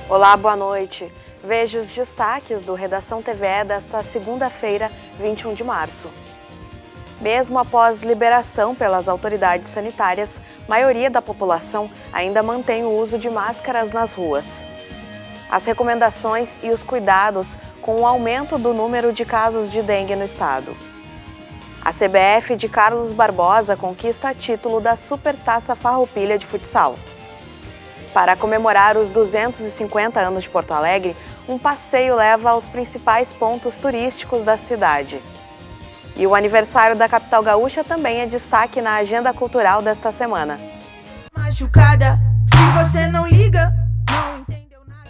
Olá, boa noite. Veja os destaques do Redação TVE desta segunda-feira, 21 de março. Mesmo após liberação pelas autoridades sanitárias, a maioria da população ainda mantém o uso de máscaras nas ruas. As recomendações e os cuidados com o aumento do número de casos de dengue no estado. A CBF de Carlos Barbosa conquista título da Supertaça Farroupilha de futsal. Para comemorar os 250 anos de Porto Alegre, um passeio leva aos principais pontos turísticos da cidade. E o aniversário da capital gaúcha também é destaque na agenda cultural desta semana. Machucada, se você não liga, não entendeu nada.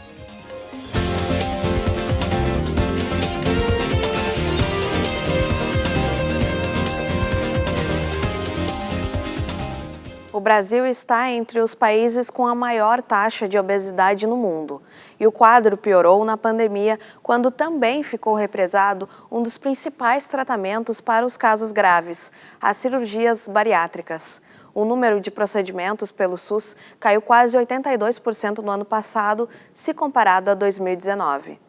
O Brasil está entre os países com a maior taxa de obesidade no mundo. E o quadro piorou na pandemia, quando também ficou represado um dos principais tratamentos para os casos graves, as cirurgias bariátricas. O número de procedimentos pelo SUS caiu quase 82% no ano passado, se comparado a 2019.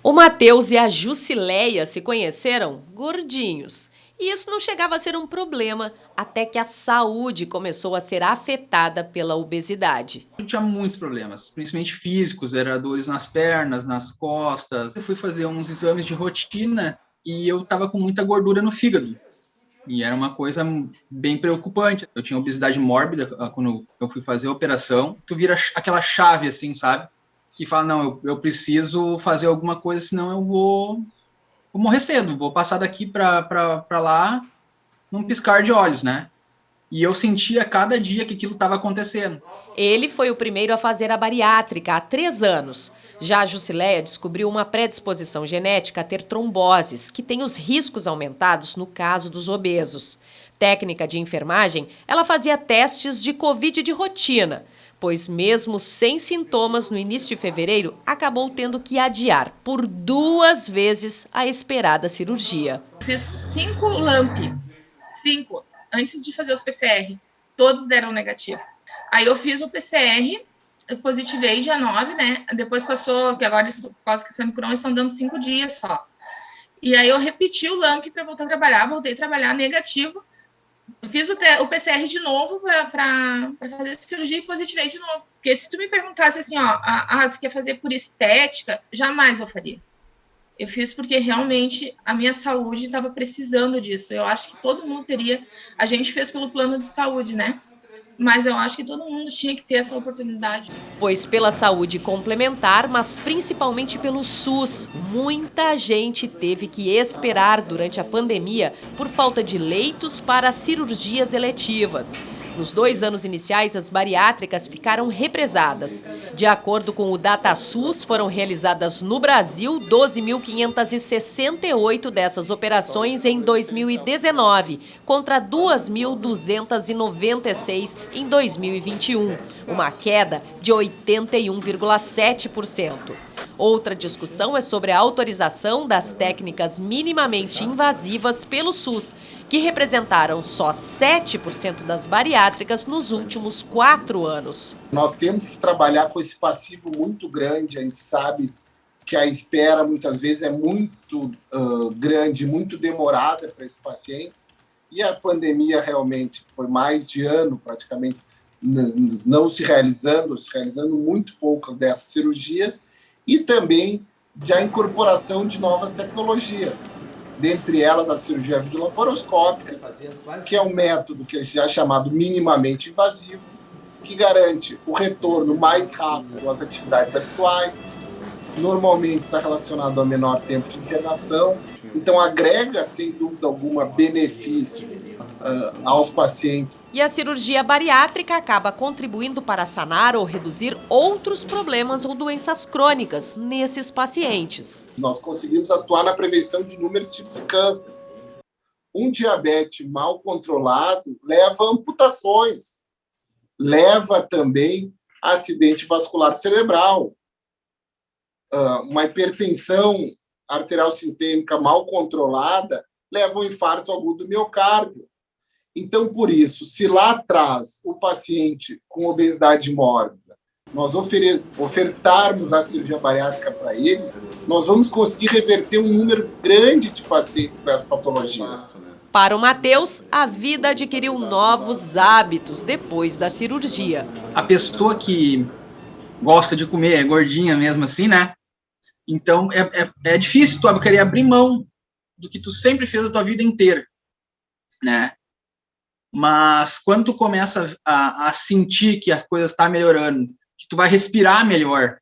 O Matheus e a Jusileia se conheceram gordinhos. E isso não chegava a ser um problema, até que a saúde começou a ser afetada pela obesidade. Eu tinha muitos problemas, principalmente físicos, era dores nas pernas, nas costas. Eu fui fazer uns exames de rotina e eu estava com muita gordura no fígado. E era uma coisa bem preocupante. Eu tinha obesidade mórbida quando eu fui fazer a operação. Tu vira aquela chave assim, sabe? Que fala, não, eu preciso fazer alguma coisa, senão eu vou morrer cedo, vou passar daqui para lá num piscar de olhos, né? E eu sentia cada dia que aquilo estava acontecendo. Ele foi o primeiro a fazer a bariátrica há 3 anos. Já a Jusileia descobriu uma predisposição genética a ter tromboses, que tem os riscos aumentados no caso dos obesos. Técnica de enfermagem, ela fazia testes de Covid de rotina, pois mesmo sem sintomas no início de fevereiro, acabou tendo que adiar por 2 vezes a esperada cirurgia. Fiz 5 LAMP, 5, antes de fazer os PCR, todos deram negativo. Aí eu fiz o PCR, eu positivei dia 9, né? Depois passou, que agora pós-questão Crohn estão dando 5 dias só. E aí eu repeti o LAMP para voltar a trabalhar, voltei a trabalhar negativo. Fiz o PCR de novo para fazer cirurgia e positivei de novo. Porque se tu me perguntasse assim, tu quer fazer por estética, jamais eu faria. Eu fiz porque realmente a minha saúde estava precisando disso. Eu acho que todo mundo teria. A gente fez pelo plano de saúde, né? Mas eu acho que todo mundo tinha que ter essa oportunidade. Pois pela saúde complementar, mas principalmente pelo SUS, muita gente teve que esperar durante a pandemia por falta de leitos para cirurgias eletivas. Nos 2 anos iniciais, as bariátricas ficaram represadas. De acordo com o DataSUS, foram realizadas no Brasil 12.568 dessas operações em 2019, contra 2.296 em 2021, uma queda de 81,7%. Outra discussão é sobre a autorização das técnicas minimamente invasivas pelo SUS, que representaram só 7% das bariátricas nos últimos 4 anos. Nós temos que trabalhar com esse passivo muito grande. A gente sabe que a espera muitas vezes é muito grande, muito demorada para esses pacientes. E a pandemia realmente foi mais de ano praticamente não se realizando muito poucas dessas cirurgias, e também a incorporação de novas tecnologias, dentre elas a cirurgia videolaparoscópica, que é um método que já é chamado minimamente invasivo, que garante o retorno mais rápido às atividades habituais, normalmente está relacionado a menor tempo de internação, então agrega, sem dúvida alguma, benefício aos pacientes. E a cirurgia bariátrica acaba contribuindo para sanar ou reduzir outros problemas ou doenças crônicas nesses pacientes. Nós conseguimos atuar na prevenção de inúmeros tipos de câncer. Um diabetes mal controlado leva a amputações, leva também a acidente vascular cerebral. Uma hipertensão arterial sistêmica mal controlada leva ao infarto agudo do miocárdio. Então, por isso, se lá atrás o paciente com obesidade mórbida nós ofertarmos a cirurgia bariátrica para ele, nós vamos conseguir reverter um número grande de pacientes com essas patologias. Para o Matheus, a vida adquiriu novos hábitos depois da cirurgia. A pessoa que gosta de comer, é gordinha mesmo assim, né? Então, é difícil tu querer abrir mão do que tu sempre fez a tua vida inteira, né? Mas quando tu começa a sentir que a coisa está melhorando, que tu vai respirar melhor,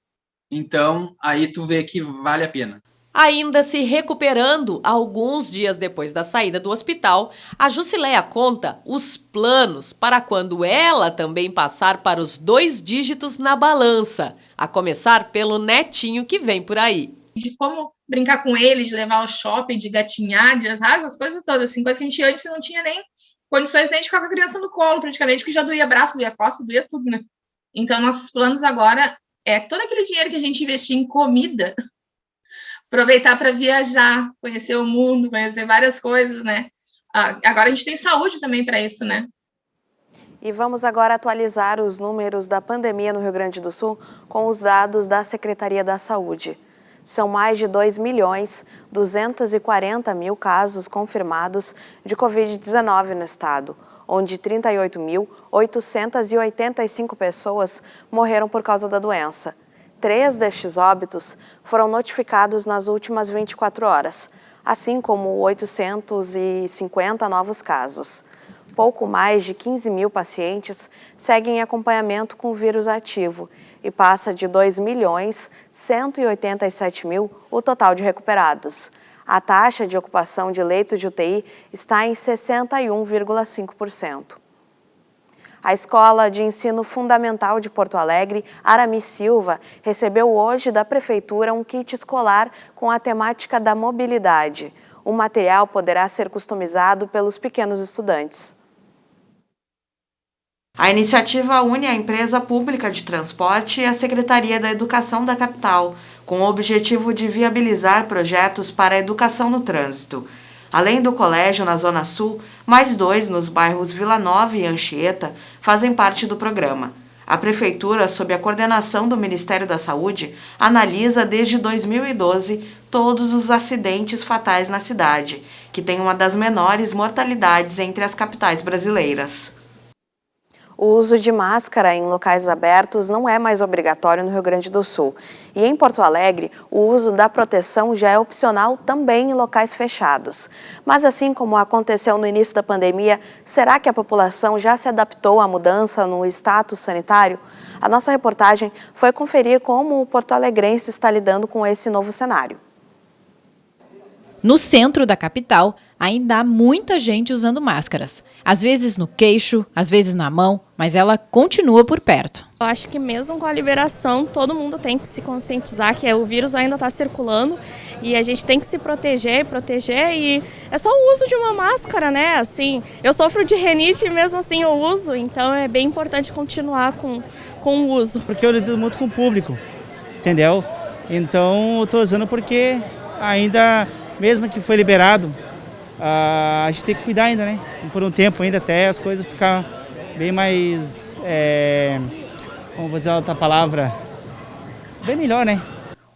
então aí tu vê que vale a pena. Ainda se recuperando, alguns dias depois da saída do hospital, a Jusileia conta os planos para quando ela também passar para os 2 dígitos na balança, a começar pelo netinho que vem por aí. De como brincar com ele, de levar ao shopping, de gatinhar, de as coisas todas, assim, coisas que a gente antes não tinha nem condições nem de ficar com a criança no colo, praticamente, porque já doía braço, doía costa, doía tudo, né? Então, nossos planos agora é todo aquele dinheiro que a gente investia em comida, aproveitar para viajar, conhecer o mundo, conhecer várias coisas, né? Agora a gente tem saúde também para isso, né? E vamos agora atualizar os números da pandemia no Rio Grande do Sul com os dados da Secretaria da Saúde. São mais de 2.240.000 casos confirmados de Covid-19 no estado, onde 38.885 pessoas morreram por causa da doença. 3 destes óbitos foram notificados nas últimas 24 horas, assim como 850 novos casos. Pouco mais de 15.000 pacientes seguem em acompanhamento com o vírus ativo e passa de 2.187.000 o total de recuperados. A taxa de ocupação de leitos de UTI está em 61,5%. A Escola de Ensino Fundamental de Porto Alegre, Aramis Silva, recebeu hoje da Prefeitura um kit escolar com a temática da mobilidade. O material poderá ser customizado pelos pequenos estudantes. A iniciativa une a empresa pública de transporte e a Secretaria da Educação da capital, com o objetivo de viabilizar projetos para a educação no trânsito. Além do colégio na Zona Sul, mais 2 nos bairros Vila Nova e Anchieta fazem parte do programa. A Prefeitura, sob a coordenação do Ministério da Saúde, analisa desde 2012 todos os acidentes fatais na cidade, que tem uma das menores mortalidades entre as capitais brasileiras. O uso de máscara em locais abertos não é mais obrigatório no Rio Grande do Sul. E em Porto Alegre, o uso da proteção já é opcional também em locais fechados. Mas assim como aconteceu no início da pandemia, será que a população já se adaptou à mudança no status sanitário? A nossa reportagem foi conferir como o porto-alegrense está lidando com esse novo cenário. No centro da capital, ainda há muita gente usando máscaras. Às vezes no queixo, às vezes na mão, mas ela continua por perto. Eu acho que mesmo com a liberação, todo mundo tem que se conscientizar que o vírus ainda está circulando e a gente tem que se proteger e é só o uso de uma máscara, né? Assim, eu sofro de rinite e mesmo assim eu uso, então é bem importante continuar com o uso. Porque eu lido muito com o público, entendeu? Então eu estou usando porque ainda, mesmo que foi liberado, a gente tem que cuidar ainda, né? Por um tempo ainda até as coisas ficar bem mais, como vou dizer outra palavra, bem melhor, né?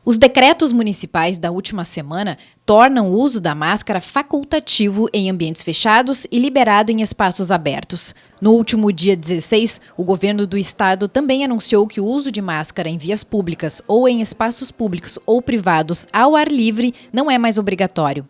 Os decretos municipais da última semana tornam o uso da máscara facultativo em ambientes fechados e liberado em espaços abertos. No último dia 16, o governo do estado também anunciou que o uso de máscara em vias públicas ou em espaços públicos ou privados ao ar livre não é mais obrigatório.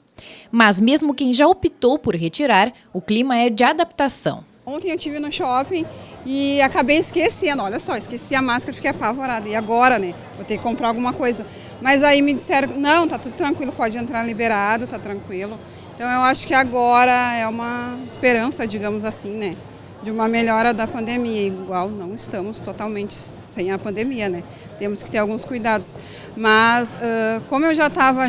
Mas mesmo quem já optou por retirar, o clima é de adaptação. Ontem eu estive no shopping e acabei esquecendo, olha só, esqueci a máscara, fiquei apavorada. E agora, né, vou ter que comprar alguma coisa. Mas aí me disseram, não, tá tudo tranquilo, pode entrar liberado, tá tranquilo. Então eu acho que agora é uma esperança, digamos assim, né, de uma melhora da pandemia. Igual não estamos totalmente sem a pandemia, né, temos que ter alguns cuidados. Mas como eu já estava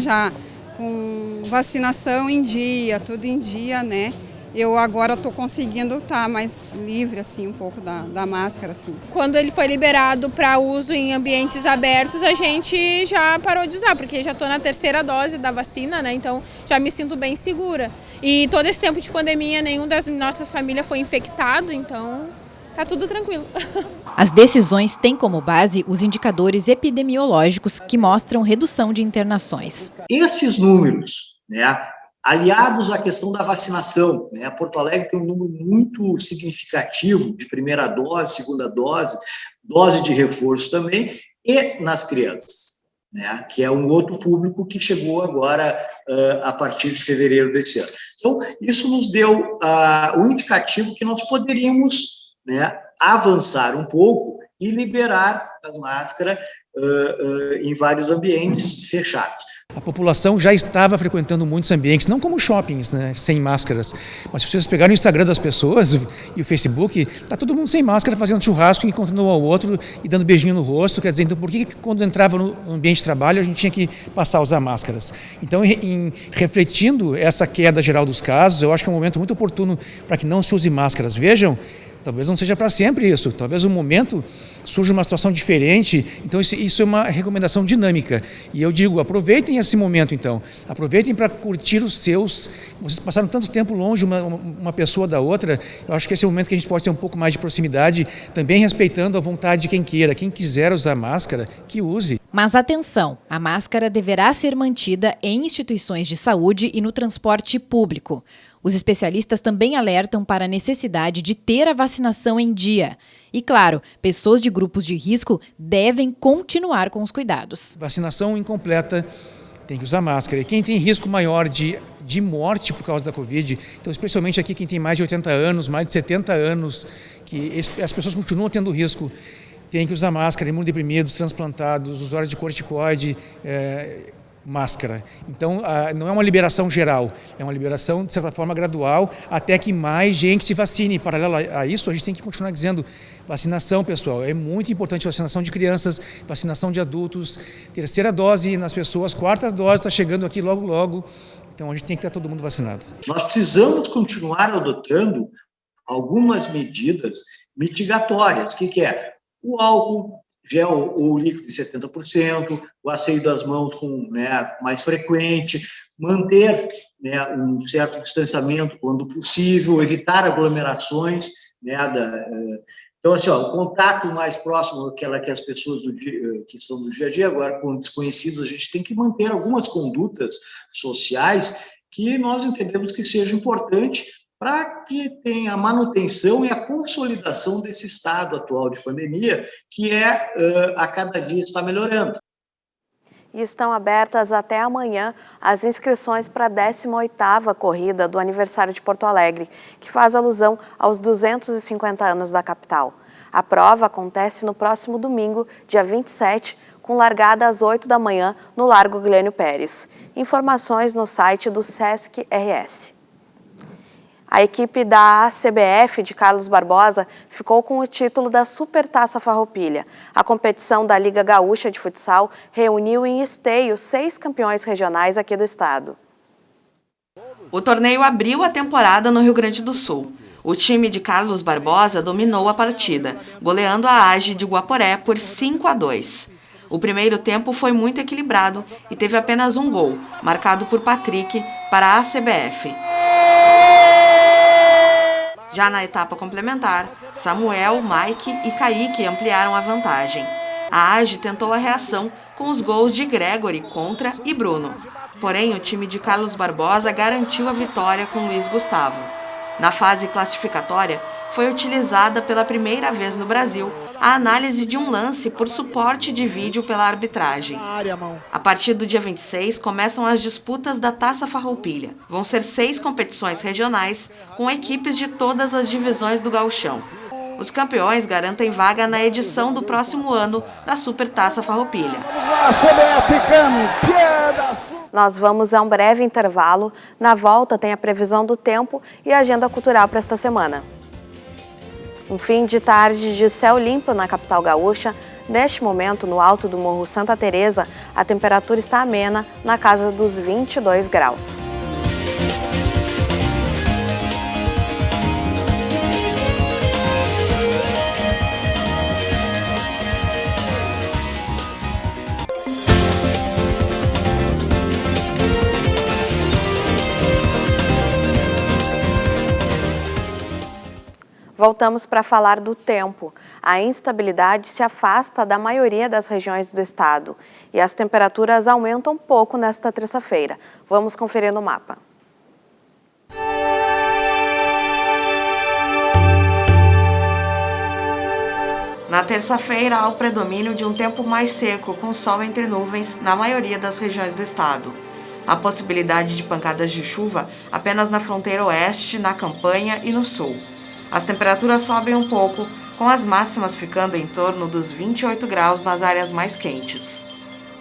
com vacinação em dia, tudo em dia, né? Eu agora estou conseguindo estar mais livre, assim, um pouco da máscara, assim. Quando ele foi liberado para uso em ambientes abertos, a gente já parou de usar, porque já estou na 3ª dose da vacina, né? Então já me sinto bem segura. E todo esse tempo de pandemia, nenhum das nossas famílias foi infectado, então tá tudo tranquilo. As decisões têm como base os indicadores epidemiológicos que mostram redução de internações. Esses números, né, aliados à questão da vacinação, né, Porto Alegre tem um número muito significativo de primeira dose, segunda dose, dose de reforço também, e nas crianças, né, que é um outro público que chegou agora a partir de fevereiro desse ano. Então, isso nos deu o indicativo que nós poderíamos, né, avançar um pouco e liberar a máscara em vários ambientes fechados. A população já estava frequentando muitos ambientes, não como shoppings, né, sem máscaras. Mas se vocês pegarem o Instagram das pessoas e o Facebook, tá todo mundo sem máscara, fazendo churrasco, encontrando um ao outro e dando beijinho no rosto. Quer dizer, então por que quando entrava no ambiente de trabalho a gente tinha que passar a usar máscaras? Então, refletindo essa queda geral dos casos, eu acho que é um momento muito oportuno para que não se use máscaras. Vejam, talvez não seja para sempre isso, talvez um momento surja uma situação diferente, então isso é uma recomendação dinâmica. E eu digo, aproveitem esse momento então, aproveitem para curtir os seus, vocês passaram tanto tempo longe uma pessoa da outra, eu acho que esse é o momento que a gente pode ter um pouco mais de proximidade, também respeitando a vontade de quem queira, quem quiser usar máscara, que use. Mas atenção, a máscara deverá ser mantida em instituições de saúde e no transporte público. Os especialistas também alertam para a necessidade de ter a vacinação em dia. E, claro, pessoas de grupos de risco devem continuar com os cuidados. Vacinação incompleta, tem que usar máscara. E quem tem risco maior de morte por causa da Covid, então especialmente aqui quem tem mais de 80 anos, mais de 70 anos, que as pessoas continuam tendo risco, tem que usar máscara, imunodeprimidos, transplantados, usuários de corticoide, máscara. Então, não é uma liberação geral, é uma liberação, de certa forma, gradual, até que mais gente se vacine. Paralelo a isso, a gente tem que continuar dizendo vacinação, pessoal. É muito importante vacinação de crianças, vacinação de adultos, terceira dose nas pessoas, quarta dose está chegando aqui logo, logo. Então, a gente tem que estar todo mundo vacinado. Nós precisamos continuar adotando algumas medidas mitigatórias. O que é? O álcool gel ou líquido de 70%, o asseio das mãos mais frequente, manter um certo distanciamento quando possível, evitar aglomerações. Então, assim, o contato mais próximo que as pessoas que são do dia a dia, agora com desconhecidos, a gente tem que manter algumas condutas sociais que nós entendemos que seja importante para que tenha a manutenção e a consolidação desse estado atual de pandemia, que a cada dia está melhorando. E estão abertas até amanhã as inscrições para a 18ª corrida do aniversário de Porto Alegre, que faz alusão aos 250 anos da capital. A prova acontece no próximo domingo, dia 27, com largada às 8 da manhã no Largo Glênio Pérez. Informações no site do Sesc RS. A equipe da ACBF de Carlos Barbosa ficou com o título da Supertaça Farroupilha. A competição da Liga Gaúcha de Futsal reuniu em Esteio 6 campeões regionais aqui do estado. O torneio abriu a temporada no Rio Grande do Sul. O time de Carlos Barbosa dominou a partida, goleando a AGE de Guaporé por 5-2. O primeiro tempo foi muito equilibrado e teve apenas um gol, marcado por Patrick, para a ACBF. Já na etapa complementar, Samuel, Mike e Kaique ampliaram a vantagem. A AGE tentou a reação com os gols de Gregory, Contra e Bruno. Porém, o time de Carlos Barbosa garantiu a vitória com Luiz Gustavo. Na fase classificatória, foi utilizada pela primeira vez no Brasil a análise de um lance por suporte de vídeo pela arbitragem. A partir do dia 26, começam as disputas da Taça Farroupilha. Vão ser 6 competições regionais, com equipes de todas as divisões do gauchão. Os campeões garantem vaga na edição do próximo ano da Supertaça Farroupilha. Nós vamos a um breve intervalo. Na volta tem a previsão do tempo e a agenda cultural para esta semana. Um fim de tarde de céu limpo na capital gaúcha. Neste momento, no alto do Morro Santa Teresa, a temperatura está amena, na casa dos 22 graus. Voltamos para falar do tempo. A instabilidade se afasta da maioria das regiões do estado e as temperaturas aumentam um pouco nesta terça-feira. Vamos conferir no mapa. Na terça-feira, há o predomínio de um tempo mais seco, com sol entre nuvens na maioria das regiões do estado. Há possibilidade de pancadas de chuva apenas na fronteira oeste, na campanha e no sul. As temperaturas sobem um pouco, com as máximas ficando em torno dos 28 graus nas áreas mais quentes.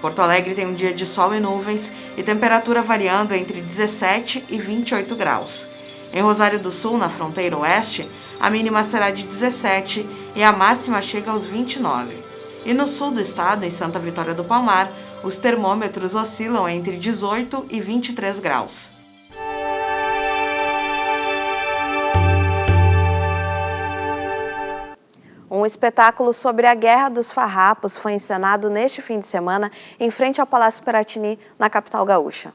Porto Alegre tem um dia de sol e nuvens e temperatura variando entre 17 e 28 graus. Em Rosário do Sul, na fronteira oeste, a mínima será de 17 e a máxima chega aos 29. E no sul do estado, em Santa Vitória do Palmar, os termômetros oscilam entre 18 e 23 graus. Um espetáculo sobre a Guerra dos Farrapos foi encenado neste fim de semana em frente ao Palácio Piratini, na capital gaúcha.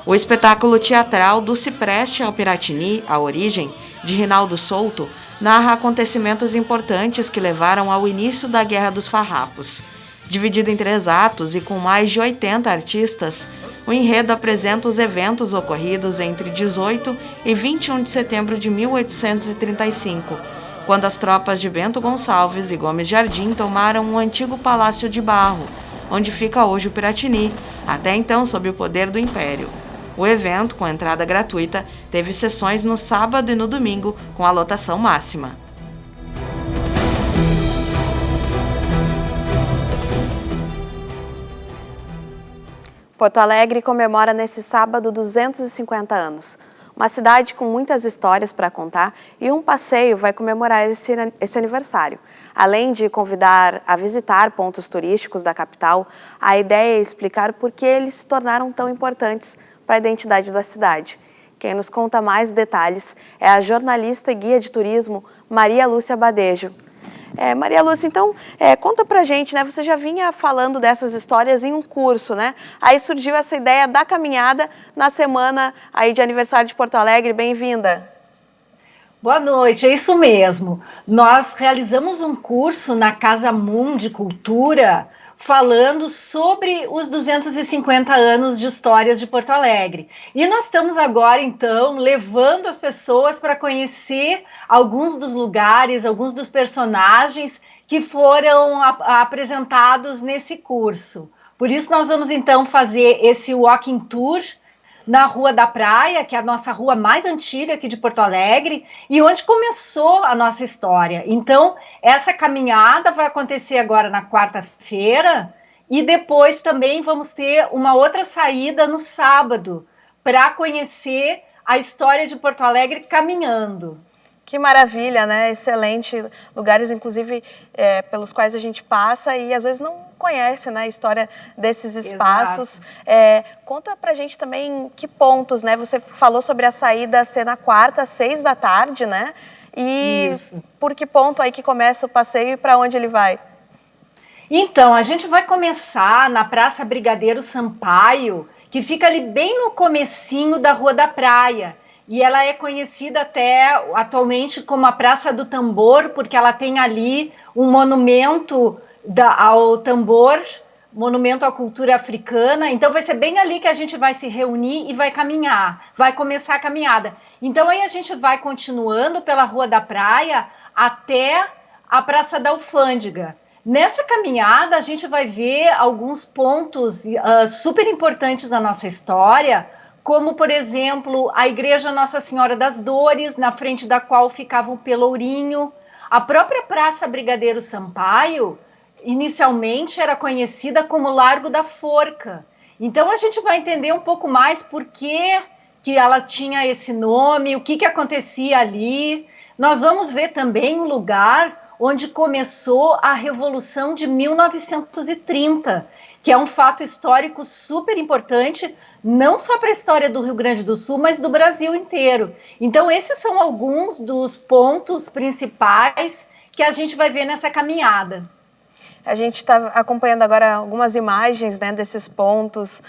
O espetáculo teatral Do Cipreste ao Piratini, A Origem, de Rinaldo Souto, narra acontecimentos importantes que levaram ao início da Guerra dos Farrapos. Dividido em 3 atos e com mais de 80 artistas, o enredo apresenta os eventos ocorridos entre 18 e 21 de setembro de 1835, quando as tropas de Bento Gonçalves e Gomes Jardim tomaram um antigo palácio de barro, onde fica hoje o Piratini, até então sob o poder do Império. O evento, com entrada gratuita, teve sessões no sábado e no domingo, com a lotação máxima. Porto Alegre comemora nesse sábado 250 anos. Uma cidade com muitas histórias para contar e um passeio vai comemorar esse aniversário. Além de convidar a visitar pontos turísticos da capital, a ideia é explicar por que eles se tornaram tão importantes para a identidade da cidade. Quem nos conta mais detalhes é a jornalista e guia de turismo Maria Lúcia Badejo. Maria Lúcia, então, conta pra gente, né? Você já vinha falando dessas histórias em um curso, né? Aí surgiu essa ideia da caminhada na semana aí de aniversário de Porto Alegre. Bem-vinda. Boa noite, é isso mesmo. Nós realizamos um curso na Casa Moon de Cultura falando sobre os 250 anos de histórias de Porto Alegre. E nós estamos agora, então, levando as pessoas para conhecer alguns dos lugares, alguns dos personagens que foram apresentados nesse curso. Por isso, nós vamos, então, fazer esse walking tour na Rua da Praia, que é a nossa rua mais antiga aqui de Porto Alegre, e onde começou a nossa história. Então, essa caminhada vai acontecer agora na quarta-feira, e depois também vamos ter uma outra saída no sábado, para conhecer a história de Porto Alegre caminhando. Que maravilha, né? Excelente. Lugares, inclusive, pelos quais a gente passa e às vezes não conhece, né, a história desses espaços. Conta pra gente também que pontos, né? Você falou sobre a saída ser na quarta, às 6 da tarde, né? E isso. Por que ponto aí que começa o passeio e para onde ele vai? Então, a gente vai começar na Praça Brigadeiro Sampaio, que fica ali bem no comecinho da Rua da Praia. E ela é conhecida até atualmente como a Praça do Tambor, porque ela tem ali um monumento ao tambor, monumento à cultura africana. Então vai ser bem ali que a gente vai se reunir e vai caminhar, vai começar a caminhada. Então aí a gente vai continuando pela Rua da Praia até a Praça da Alfândega. Nessa caminhada a gente vai ver alguns pontos super importantes da nossa história, como, por exemplo, a Igreja Nossa Senhora das Dores, na frente da qual ficava o Pelourinho. A própria Praça Brigadeiro Sampaio, inicialmente, era conhecida como Largo da Forca. Então, a gente vai entender um pouco mais por que ela tinha esse nome, o que acontecia ali. Nós vamos ver também um lugar onde começou a Revolução de 1930, que é um fato histórico super importante, não só para a história do Rio Grande do Sul, mas do Brasil inteiro. Então, esses são alguns dos pontos principais que a gente vai ver nessa caminhada. A gente está acompanhando agora algumas imagens, né, desses pontos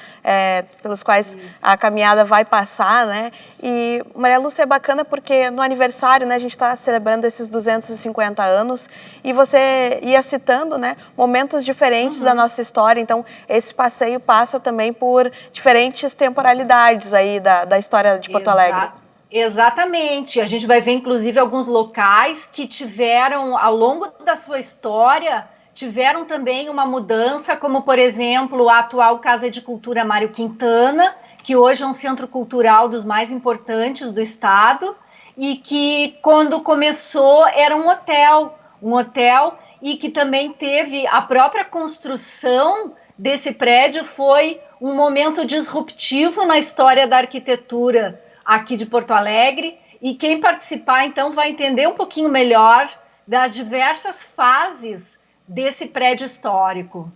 pelos quais a caminhada vai passar, né? E, Maria Lúcia, é bacana porque no aniversário, né, a gente está celebrando esses 250 anos e você ia citando, né, momentos diferentes da nossa história. Então, esse passeio passa também por diferentes temporalidades aí da história de Porto Alegre. Exatamente. A gente vai ver, inclusive, alguns locais que tiveram, ao longo da sua história, tiveram também uma mudança, como, por exemplo, a atual Casa de Cultura Mário Quintana, que hoje é um centro cultural dos mais importantes do estado, e que, quando começou, era um hotel, e que também teve a própria construção desse prédio, foi um momento disruptivo na história da arquitetura aqui de Porto Alegre, e quem participar, então, vai entender um pouquinho melhor das diversas fases desse prédio histórico.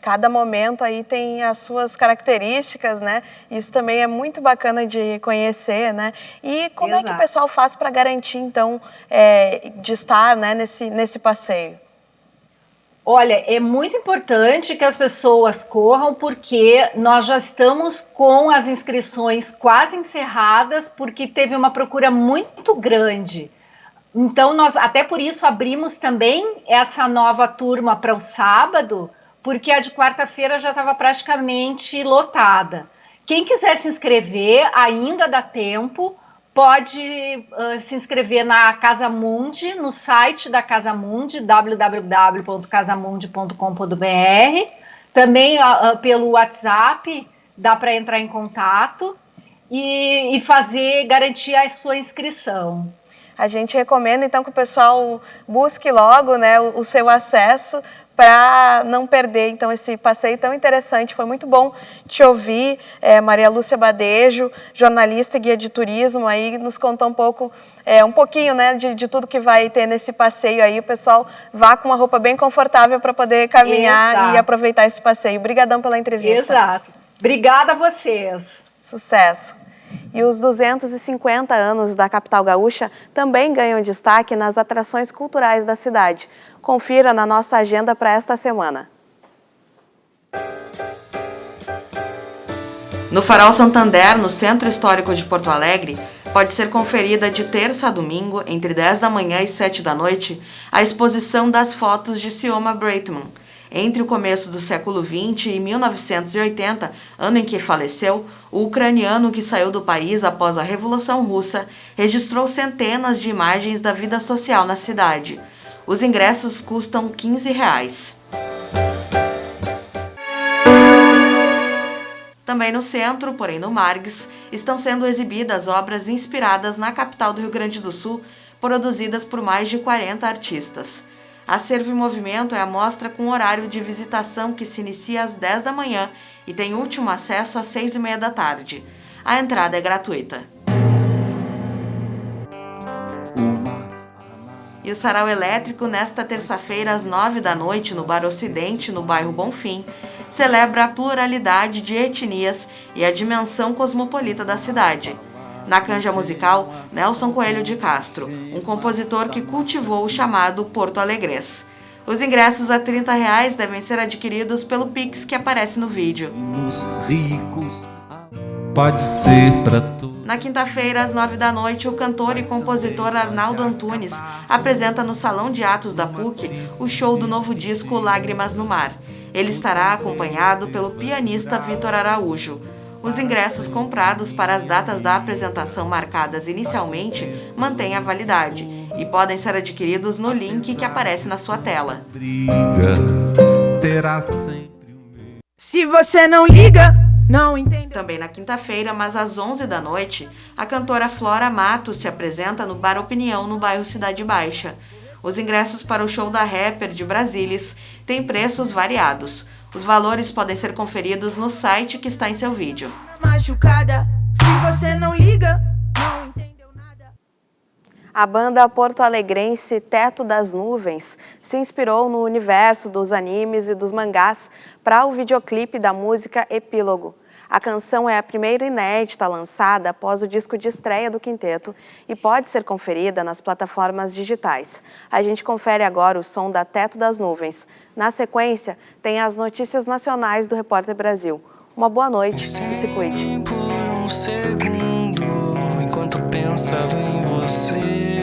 Cada momento aí tem as suas características, né? Isso também é muito bacana de conhecer, né? E como é que o pessoal faz para garantir, então, de estar, né, nesse passeio? Olha, é muito importante que as pessoas corram, porque nós já estamos com as inscrições quase encerradas, porque teve uma procura muito grande. Então, nós até por isso abrimos também essa nova turma para o sábado, porque a de quarta-feira já estava praticamente lotada. Quem quiser se inscrever, ainda dá tempo, pode se inscrever na Casa Mundi, no site da Casa Mundi, www.casamundi.com.br. Também pelo WhatsApp dá para entrar em contato e garantir a sua inscrição. A gente recomenda, então, que o pessoal busque logo, né, o seu acesso para não perder, então, esse passeio tão interessante. Foi muito bom te ouvir, Maria Lúcia Badejo, jornalista e guia de turismo, aí nos contou um pouquinho, né, de tudo que vai ter nesse passeio aí. O pessoal vá com uma roupa bem confortável para poder caminhar e aproveitar esse passeio. Obrigadão pela entrevista. Exato. Obrigada a vocês. Sucesso. E os 250 anos da capital gaúcha também ganham destaque nas atrações culturais da cidade. Confira na nossa agenda para esta semana. No Farol Santander, no Centro Histórico de Porto Alegre, pode ser conferida de terça a domingo, entre 10 da manhã e 7 da noite, a exposição das fotos de Sioma Breitman. Entre o começo do século XX e 1980, ano em que faleceu, o ucraniano que saiu do país após a Revolução Russa registrou centenas de imagens da vida social na cidade. Os ingressos custam R$15. Também no centro, porém no Margs, estão sendo exibidas obras inspiradas na capital do Rio Grande do Sul, produzidas por mais de 40 artistas. Acervo em Movimento é a mostra com horário de visitação que se inicia às 10 da manhã e tem último acesso às 6h30 da tarde. A entrada é gratuita. E o Sarau Elétrico, nesta terça-feira, às 9 da noite, no Bar Ocidente, no bairro Bonfim, celebra a pluralidade de etnias e a dimensão cosmopolita da cidade. Na canja musical, Nelson Coelho de Castro, um compositor que cultivou o chamado Porto Alegrês. Os ingressos a R$30 devem ser adquiridos pelo Pix que aparece no vídeo. Pode ser pra tu. Na quinta-feira, às 9 da noite, o cantor e compositor Arnaldo Antunes apresenta no Salão de Atos da PUC o show do novo disco Lágrimas no Mar. Ele estará acompanhado pelo pianista Vitor Araújo. Os ingressos comprados para as datas da apresentação marcadas inicialmente mantêm a validade e podem ser adquiridos no link que aparece na sua tela. Se você não liga, não entende. Também na quinta-feira, mas às 11 da noite, a cantora Flora Matos se apresenta no Bar Opinião, no bairro Cidade Baixa. Os ingressos para o show da rapper de Brasílis têm preços variados. Os valores podem ser conferidos no site que está em seu vídeo. Machucada, se você não liga, não entendeu nada. A banda porto-alegrense Teto das Nuvens se inspirou no universo dos animes e dos mangás para o videoclipe da música Epílogo. A canção é a primeira inédita lançada após o disco de estreia do quinteto e pode ser conferida nas plataformas digitais. A gente confere agora o som da Teto das Nuvens. Na sequência, tem as notícias nacionais do Repórter Brasil. Uma boa noite e se cuide. Por um segundo, enquanto pensava em você.